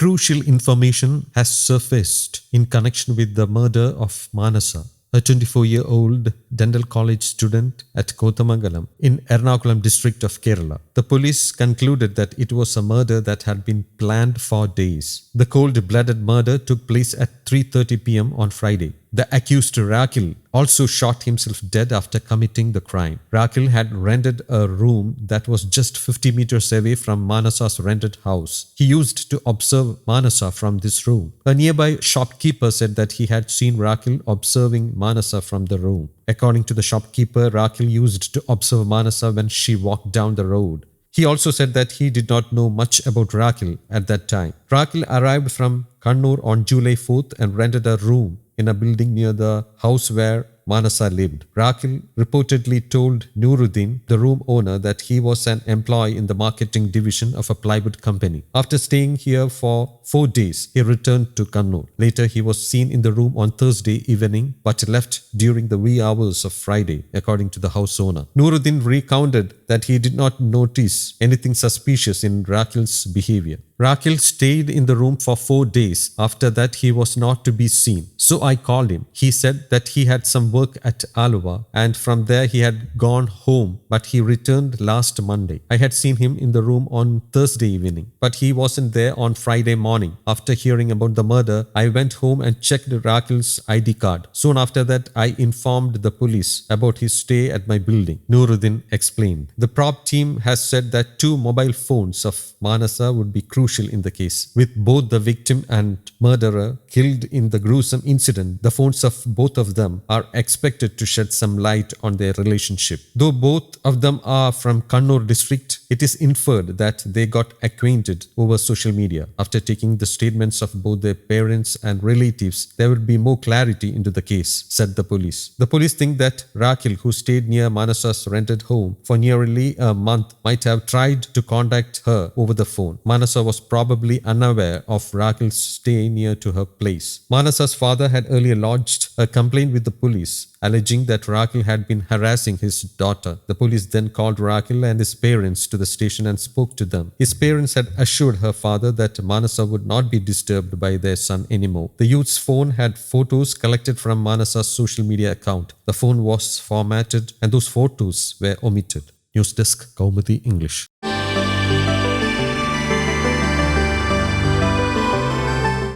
Crucial information has surfaced in connection with the murder of Manasa, a 24-year-old dental college student at Kothamangalam in Ernakulam district of Kerala. The police concluded that it was a murder that had been planned for days. The cold-blooded murder took place at 3:30 p.m. on Friday. The accused Rakil also shot himself dead after committing the crime. Rakil had rented a room that was just 50 meters away from Manasa's rented house. He used to observe Manasa from this room. A nearby shopkeeper said that he had seen Rakil observing Manasa from the room. According to the shopkeeper, Rakil used to observe Manasa when she walked down the road. He also said that he did not know much about Rakil at that time. Rakil arrived from Kannur on July 4th and rented a room in a building near the house where Manasa lived. Rakil reportedly told Nuruddin, the room owner, that he was an employee in the marketing division of a plywood company. After staying here for 4 days, he returned to Kannur. Later, he was seen in the room on Thursday evening but left during the wee hours of Friday, according to the house owner. Nuruddin recounted that he did not notice anything suspicious in Rakil's behavior. Rakil stayed in the room for 4 days. After that, he was not to be seen. So I called him. He said that he had some work at Aluva and from there he had gone home, but he returned last Monday. I had seen him in the room on Thursday evening, but he wasn't there on Friday morning. After hearing about the murder, I went home and checked Rakil's ID card. Soon after that, I informed the police about his stay at my building, Nuruddin explained. The prop team has said that 2 mobile phones of Manasa would be crucial in the case. With both the victim and murderer killed in the gruesome incident, the phones of both of them are expected to shed some light on their relationship. Though both of them are from Kannur district, it is inferred that they got acquainted over social media. After taking the statements of both their parents and relatives, there will be more clarity into the case, said the police. The police think that Rakil, who stayed near Manasa's rented home for nearly a month, might have tried to contact her over the phone. Manasa was probably unaware of Rakil's stay near to her place. Manasa's father had earlier lodged a complaint with the police, alleging that Rakil had been harassing his daughter. The police then called Rakil and his parents to the station and spoke to them. His parents had assured her father that Manasa would not be disturbed by their son anymore. The youth's phone had photos collected from Manasa's social media account. The phone was formatted and those photos were omitted. News Desk, Kaumudy English.